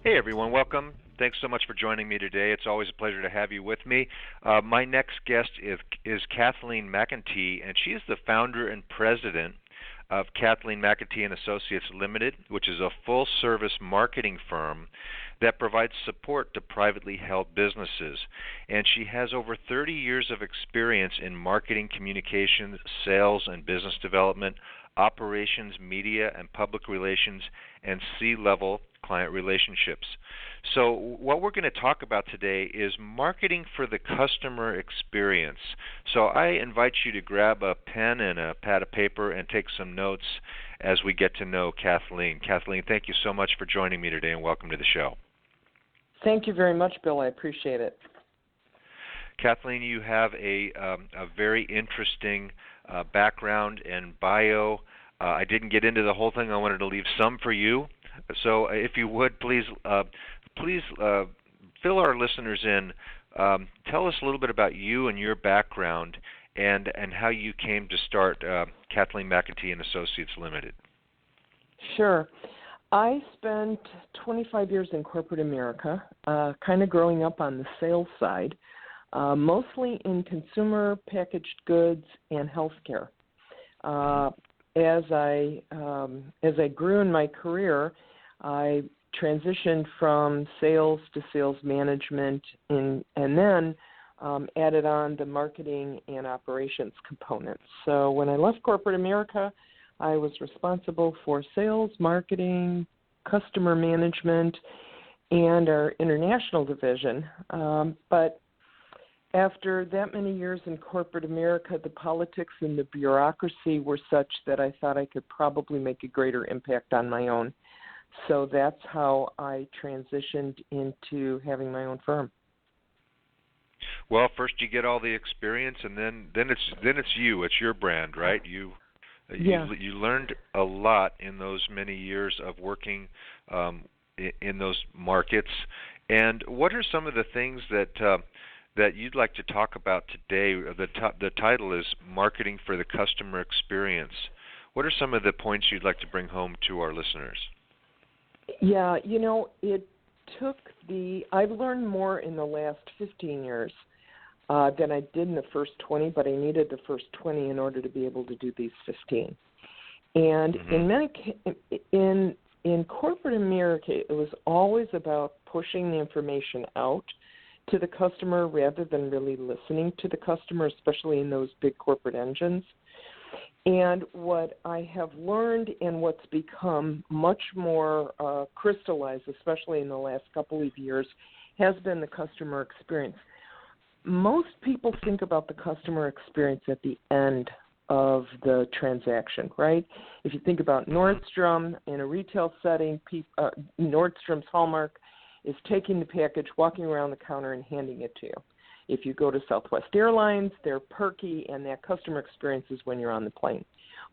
Hey everyone, welcome. Thanks so much for joining me today. It's always a pleasure to have you with me. My next guest is Kathleen Mcentee, and she is the founder and president of Kathleen Mcentee and Associates Limited, which is a full-service marketing firm that provides support to privately held businesses. And she has over 30 years of experience in marketing, communications, sales, and business development, operations, media, and public relations, and C-level client relationships. So what we're going to talk about today is marketing for the customer experience. So I invite you to grab a pen and a pad of paper and take some notes as we get to know Kathleen. Kathleen, thank you so much for joining me today and welcome to the show. Thank you very much, Bill. I appreciate it. Kathleen, you have a very interesting background and bio. I didn't get into the whole thing. I wanted to leave some for you. So if you would, please fill our listeners in. Tell us a little bit about you and your background and how you came to start Kathleen Mcentee and Associates Limited. Sure. I spent 25 years in corporate America, kind of growing up on the sales side, mostly in consumer packaged goods and healthcare. As I grew in my career, I transitioned from sales to sales management and then added on the marketing and operations components. So when I left corporate America, I was responsible for sales, marketing, customer management, and our international division. But after that many years in corporate America, the politics and the bureaucracy were such that I thought I could probably make a greater impact on my own. So that's how I transitioned into having my own firm. Well, first you get all the experience, and then it's you. It's your brand, right? You learned a lot in those many years of working in those markets. And what are some of the things that you'd like to talk about today? The title is Marketing for the Customer Experience. What are some of the points you'd like to bring home to our listeners? Yeah, I've learned more in the last 15 years than I did in the first 20, but I needed the first 20 in order to be able to do these 15. And in corporate America, it was always about pushing the information out to the customer rather than really listening to the customer, especially in those big corporate engines. And what I have learned and what's become much more crystallized, especially in the last couple of years, has been the customer experience. Most people think about the customer experience at the end of the transaction, right? If you think about Nordstrom in a retail setting, Nordstrom's hallmark is taking the package, walking around the counter, and handing it to you. If you go to Southwest Airlines, they're perky, and that customer experience is when you're on the plane.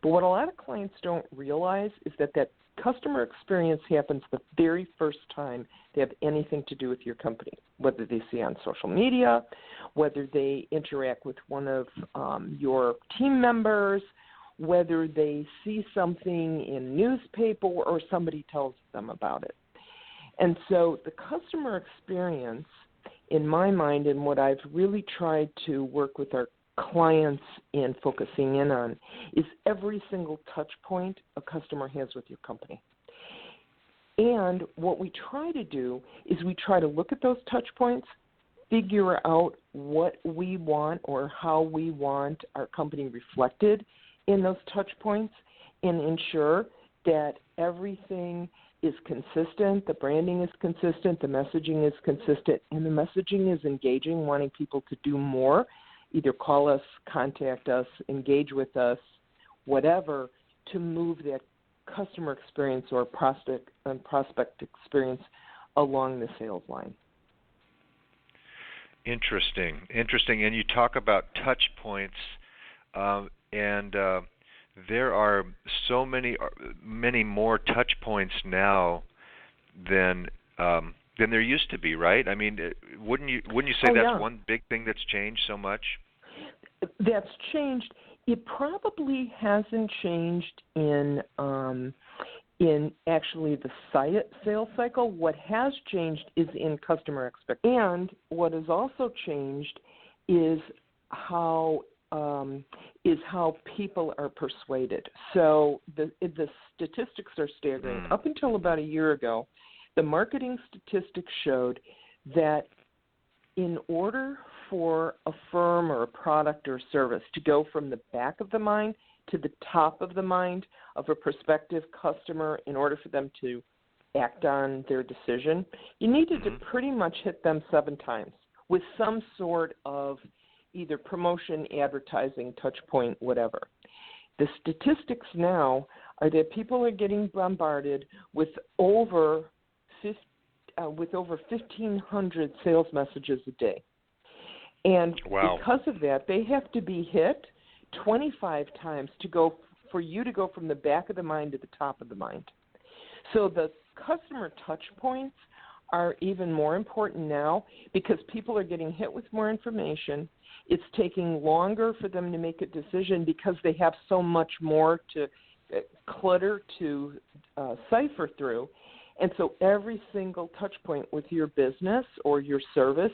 But what a lot of clients don't realize is that customer experience happens the very first time they have anything to do with your company, whether they see on social media, whether they interact with one of your team members, whether they see something in newspaper or somebody tells them about it. And so the customer experience, in my mind, and what I've really tried to work with our clients in focusing in on, is every single touch point a customer has with your company. And what we try to do is we try to look at those touch points, figure out what we want or how we want our company reflected in those touch points, and ensure that everything is consistent, the branding is consistent, the messaging is consistent, and the messaging is engaging, wanting people to do more, either call us, contact us, engage with us, whatever, to move that customer experience or prospect experience along the sales line. Interesting. And you talk about touch points, and there are so many more touch points now than there used to be, right? I mean, wouldn't you say that's one big thing that's changed so much? That's changed. It probably hasn't changed in in actually the sales cycle. What has changed is in customer expectation. And what has also changed is how people are persuaded. So the statistics are staggering. Up until about a year ago, the marketing statistics showed that in order for a firm or a product or service to go from the back of the mind to the top of the mind of a prospective customer, in order for them to act on their decision, you needed to pretty much hit them 7 times with some sort of either promotion, advertising, touch point, whatever. The statistics now are that people are getting bombarded with over 1,500 sales messages a day. And because of that, they have to be hit 25 times for you to go from the back of the mind to the top of the mind. So the customer touch points are even more important now because people are getting hit with more information. It's taking longer for them to make a decision because they have so much more to clutter to cipher through. And so every single touch point with your business or your service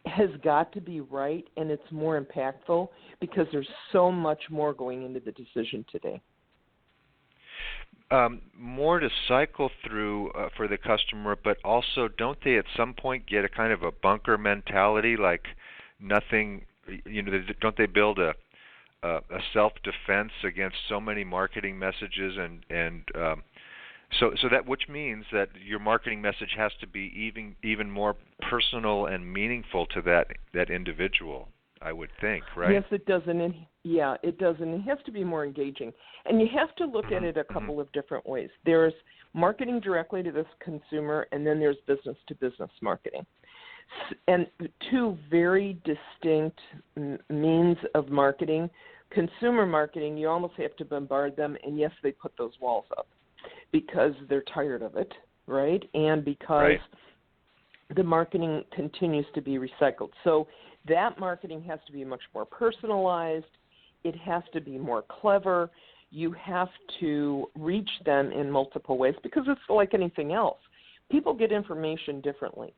has got to be right, and it's more impactful because there's so much more going into the decision today. More to cycle through for the customer, but also don't they at some point get a kind of a bunker mentality, like nothing, don't they build a self-defense against so many marketing messages and So that, which means that your marketing message has to be even more personal and meaningful to that individual, I would think, right? Yes, it does. It does. And it has to be more engaging. And you have to look at it a couple of different ways. There's marketing directly to this consumer, and then there's business-to-business marketing. And 2 very distinct means of marketing. Consumer marketing, you almost have to bombard them, and yes, they put those walls up because they're tired of it, right? And because the marketing continues to be recycled. So that marketing has to be much more personalized. It has to be more clever. You have to reach them in multiple ways because it's like anything else. People get information differently.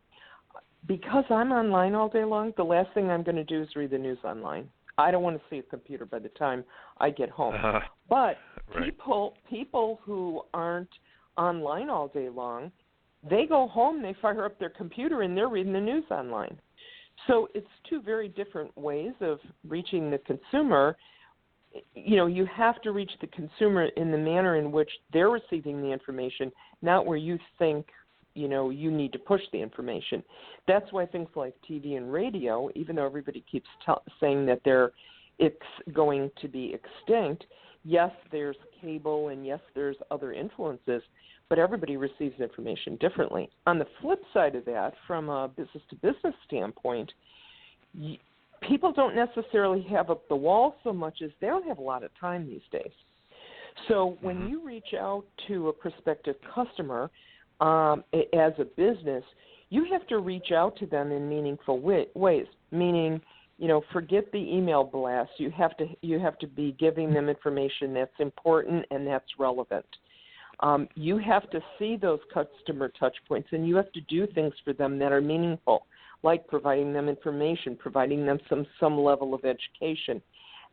Because I'm online all day long, the last thing I'm going to do is read the news online. I don't want to see a computer by the time I get home. But people who aren't online all day long, they go home, they fire up their computer, and they're reading the news online. So it's 2 very different ways of reaching the consumer. You have to reach the consumer in the manner in which they're receiving the information, not where you think you need to push the information. That's why things like TV and radio, even though everybody keeps saying that it's going to be extinct, yes, there's cable and yes, there's other influences, but everybody receives information differently. On the flip side of that, from a business-to-business standpoint, people don't necessarily have up the wall so much as they don't have a lot of time these days. So when you reach out to a prospective customer, as a business, you have to reach out to them in meaningful ways. Meaning, forget the email blast. You have to be giving them information that's important and that's relevant. You have to see those customer touch points, and you have to do things for them that are meaningful, like providing them information, providing them some level of education.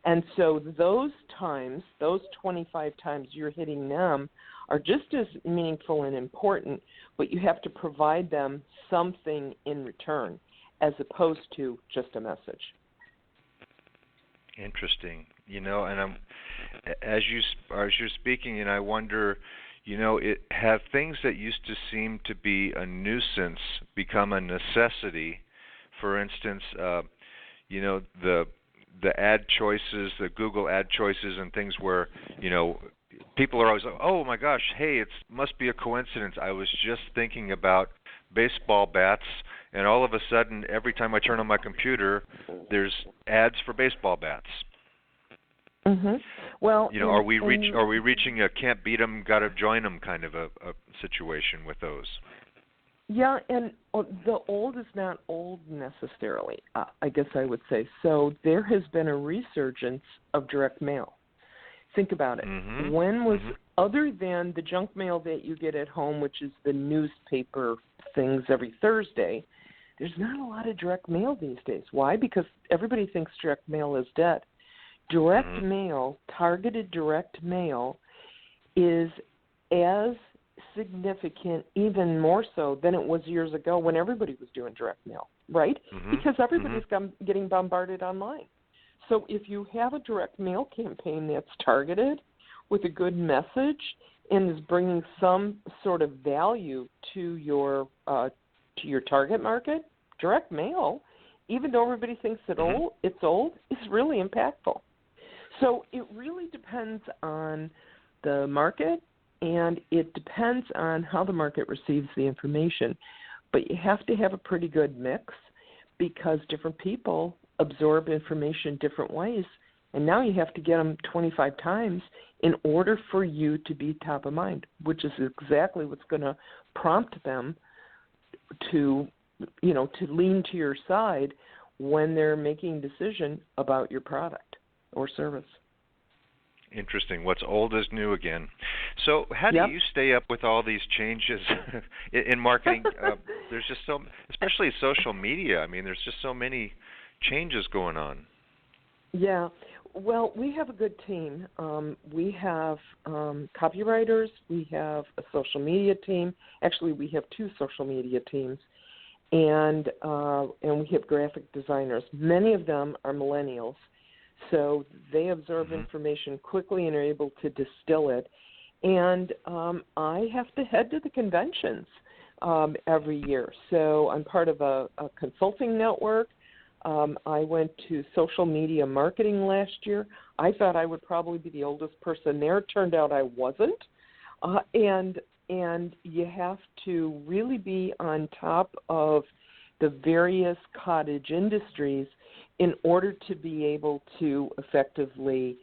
And so those 25 times you're hitting them are just as meaningful and important, but you have to provide them something in return as opposed to just a message. Interesting. And as you're speaking, and I wonder, have things that used to seem to be a nuisance become a necessity? For instance, the ad choices, the Google ad choices and things where, people are always like, oh my gosh, hey, it must be a coincidence. I was just thinking about baseball bats, and all of a sudden, every time I turn on my computer, there's ads for baseball bats. Well, are we reaching a can't beat 'em, gotta join 'em kind of a situation with those? Yeah, and the old is not old necessarily, I guess I would say. So there has been a resurgence of direct mail. Think about it. When other than the junk mail that you get at home, which is the newspaper things every Thursday, there's not a lot of direct mail these days. Why? Because everybody thinks direct mail is dead. Direct mail, targeted direct mail, is as significant, even more so than it was years ago when everybody was doing direct mail, right? Because everybody's getting bombarded online. So if you have a direct mail campaign that's targeted with a good message and is bringing some sort of value to your target market, direct mail, even though everybody thinks it's old, is really impactful. So it really depends on the market, and it depends on how the market receives the information. But you have to have a pretty good mix because different people absorb information different ways, and now you have to get them 25 times in order for you to be top of mind, which is exactly what's going to prompt them to lean to your side when they're making a decision about your product or service. Interesting. What's old is new again. So how do you stay up with all these changes in marketing? There's just especially social media. I mean, there's just so many changes going on. Yeah. Well, we have a good team. We have copywriters. We have a social media team. Actually, we have 2 social media teams. And we have graphic designers. Many of them are millennials. So they absorb information quickly and are able to distill it. And I have to head to the conventions every year. So I'm part of a consulting network. I went to social media marketing last year. I thought I would probably be the oldest person there. It turned out I wasn't. And you have to really be on top of the various cottage industries in order to be able to effectively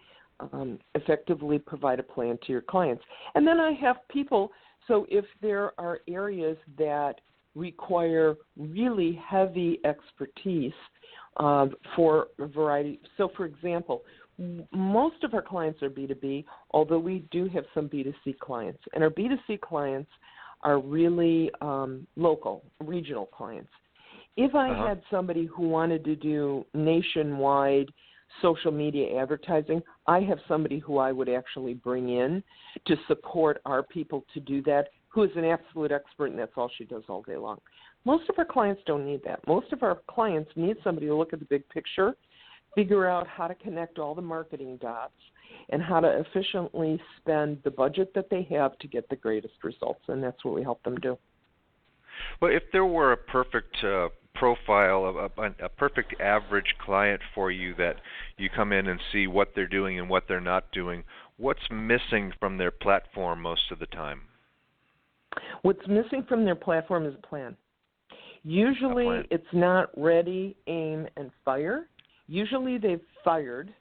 provide a plan to your clients. And then I have people, so if there are areas that require really heavy expertise for a variety. So, for example, most of our clients are B2B, although we do have some B2C clients. And our B2C clients are really local, regional clients. If I had somebody who wanted to do nationwide social media advertising, I have somebody who I would actually bring in to support our people to do that, who is an absolute expert, and that's all she does all day long. Most of our clients don't need that. Most of our clients need somebody to look at the big picture, figure out how to connect all the marketing dots, and how to efficiently spend the budget that they have to get the greatest results, and that's what we help them do. Well, if there were a perfect profile, a perfect average client for you that you come in and see what they're doing and what they're not doing, what's missing from their platform most of the time? What's missing from their platform is a plan. Usually it's not ready, aim, and fire. Usually they've fired.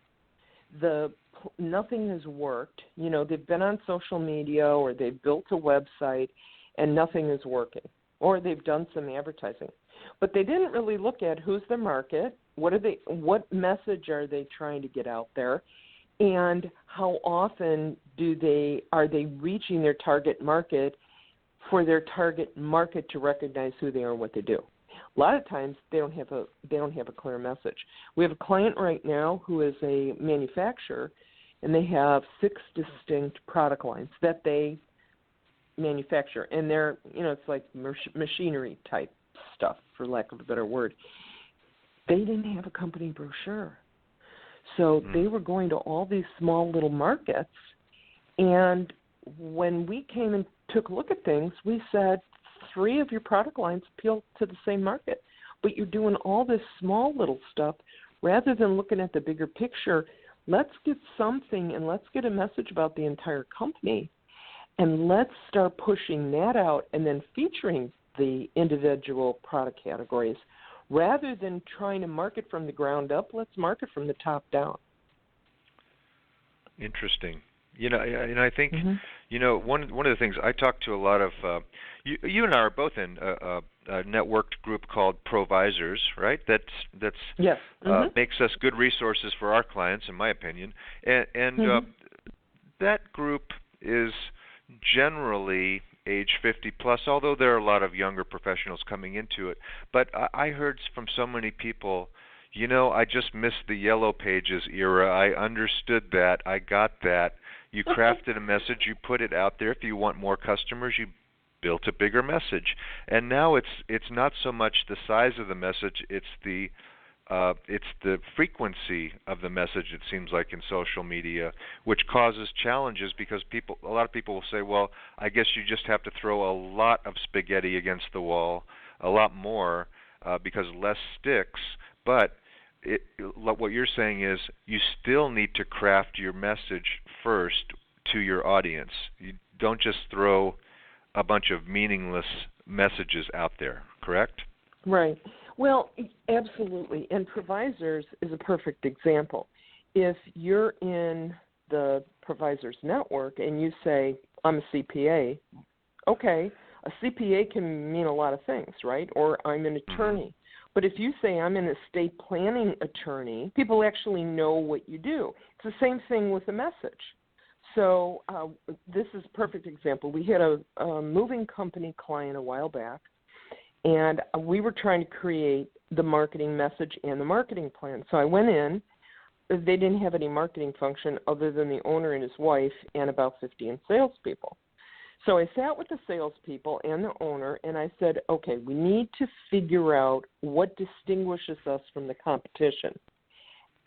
Nothing has worked. You know, they've been on social media or they've built a website and nothing is working. Or they've done some advertising. But they didn't really look at who's the market, what message are they trying to get out there, and how often are they reaching their target market for their target market to recognize who they are and what they do. A lot of times they don't have a clear message. We have a client right now who is a manufacturer, and they have 6 distinct product lines that they manufacture, and they're, it's like machinery type stuff, for lack of a better word. They didn't have a company brochure, so they were going to all these small little markets, and when we came and took a look at things, we said 3 of your product lines appeal to the same market, but you're doing all this small little stuff rather than looking at the bigger picture. Let's get something and let's get a message about the entire company, and let's start pushing that out and then featuring the individual product categories. Rather than trying to market from the ground up, let's market from the top down. Interesting. And I think, one of the things I talk to a lot of, you and I are both in a networked group called Provisors, right? That's yes. Makes us good resources for our clients, in my opinion. And that group is generally age 50 plus, although there are a lot of younger professionals coming into it. But I heard from so many people, I just missed the Yellow Pages era. I understood that. I got that. You crafted a message, you put it out there. If you want more customers, you built a bigger message. And now it's not so much the size of the message, it's the frequency of the message, it seems like, in social media, which causes challenges because a lot of people will say, well, I guess you just have to throw a lot of spaghetti against the wall, a lot more, because less sticks. But what you're saying is you still need to craft your message first to your audience. You don't just throw a bunch of meaningless messages out there, correct? Right. Well, absolutely. And Provisors is a perfect example. If you're in the Provisors network and you say, I'm a CPA, okay, a CPA can mean a lot of things, right? Or I'm an attorney. Mm-hmm. But if you say I'm an estate planning attorney, people actually know what you do. It's the same thing with the message. So this is a perfect example. We had a moving company client a while back, and we were trying to create the marketing message and the marketing plan. So I went in. They didn't have any marketing function other than the owner and his wife and about 15 salespeople. So I sat with the salespeople and the owner, and I said, okay, we need to figure out what distinguishes us from the competition.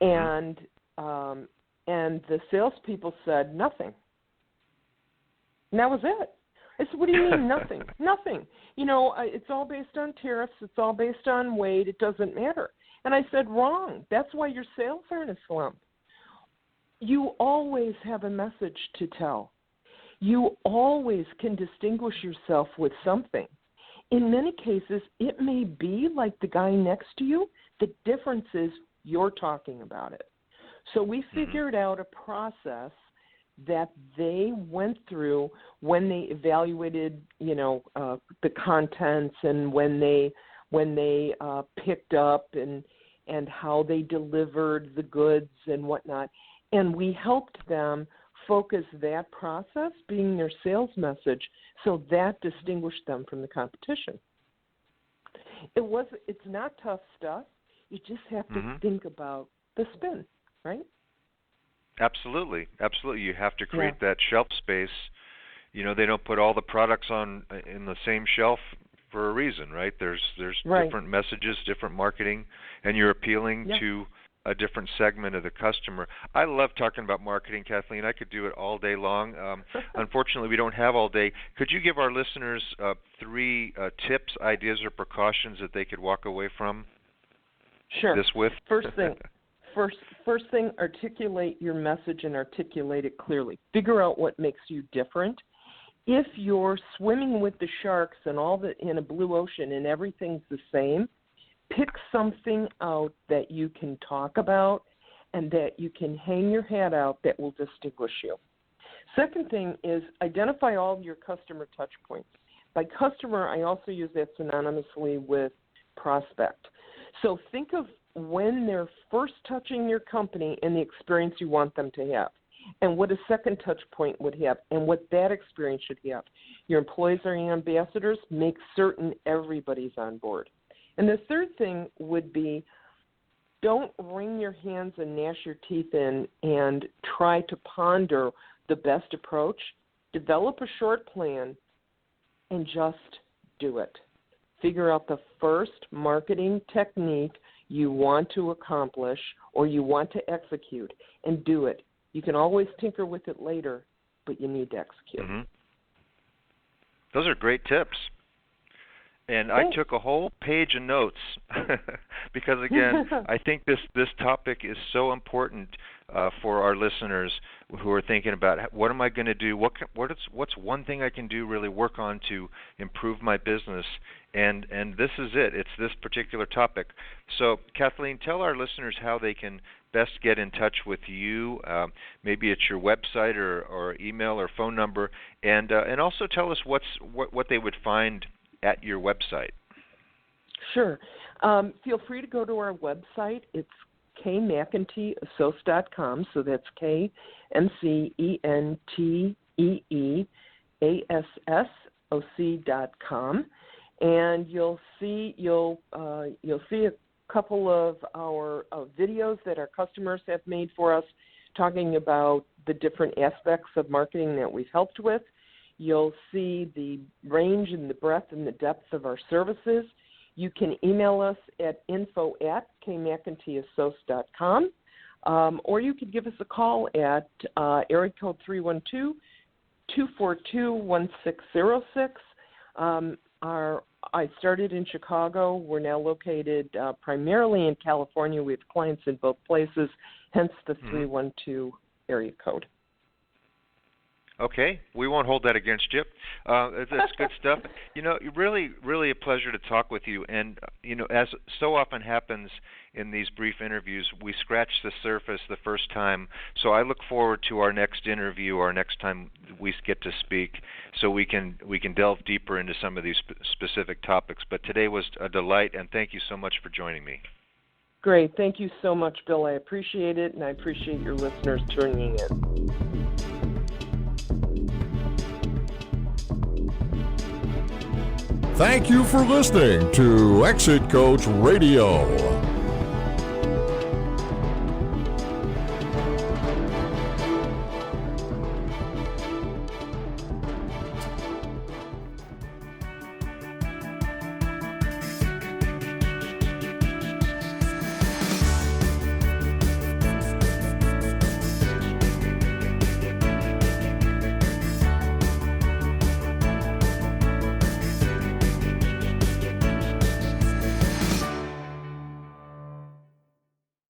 And the salespeople said nothing. And that was it. I said, what do you mean nothing? Nothing. It's all based on tariffs. It's all based on weight. It doesn't matter. And I said, wrong. That's why your sales are in a slump. You always have a message to tell. You always can distinguish yourself with something. In many cases, it may be like the guy next to you. The difference is you're talking about it. So we figured out a process that they went through when they evaluated, the contents and when they picked up and how they delivered the goods and whatnot. And we helped them focus that process being their sales message, so that distinguished them from the competition. It's not tough stuff. You just have to think about the spin, right? Absolutely. You have to create that shelf space. They don't put all the products in the same shelf for a reason, right? There's different messages, different marketing, and you're appealing to a different segment of the customer. I love talking about marketing, Kathleen. I could do it all day long. Unfortunately, we don't have all day. Could you give our listeners 3 tips, ideas, or precautions that they could walk away from this with? First thing, articulate your message and articulate it clearly. Figure out what makes you different. If you're swimming with the sharks and in a blue ocean and everything's the same, pick something out that you can talk about and that you can hang your hat out that will distinguish you. Second thing is identify all of your customer touch points. By customer, I also use that synonymously with prospect. So think of when they're first touching your company and the experience you want them to have, and what a second touch point would have, and what that experience should have. Your employees are your ambassadors. Make certain everybody's on board. And the third thing would be don't wring your hands and gnash your teeth in and try to ponder the best approach. Develop a short plan and just do it. Figure out the first marketing technique you want to accomplish or you want to execute and do it. You can always tinker with it later, but you need to execute. Those are great tips. And I took a whole page of notes because, again, I think this topic is so important for our listeners who are thinking about what am I going to do? What's one thing I can do, really work on to improve my business? And this is it. It's this particular topic. So, Kathleen, tell our listeners how they can best get in touch with you. Maybe it's your website or email or phone number, and also tell us what they would find at your website. Sure. Feel free to go to our website. It's KMcenteeAssociates.com, so that's KMcenteeAssociates.com. meeassoc.com, and you'll see a couple of our videos that our customers have made for us, talking about the different aspects of marketing that we've helped with. You'll see the range and the breadth and the depth of our services. You can email us at info@kmcenteeassoc.com, or you could give us a call at area code 312-242-1606. I started in Chicago. We're now located primarily in California. We have clients in both places, hence the 312 area code. Okay, we won't hold that against you. That's good stuff. Really a pleasure to talk with you. And, as so often happens in these brief interviews, we scratch the surface the first time. So I look forward to our next interview, or next time we get to speak, so we can delve deeper into some of these specific topics. But today was a delight, and thank you so much for joining me. Great. Thank you so much, Bill. I appreciate it, and I appreciate your listeners tuning in. Thank you for listening to Exit Coach Radio.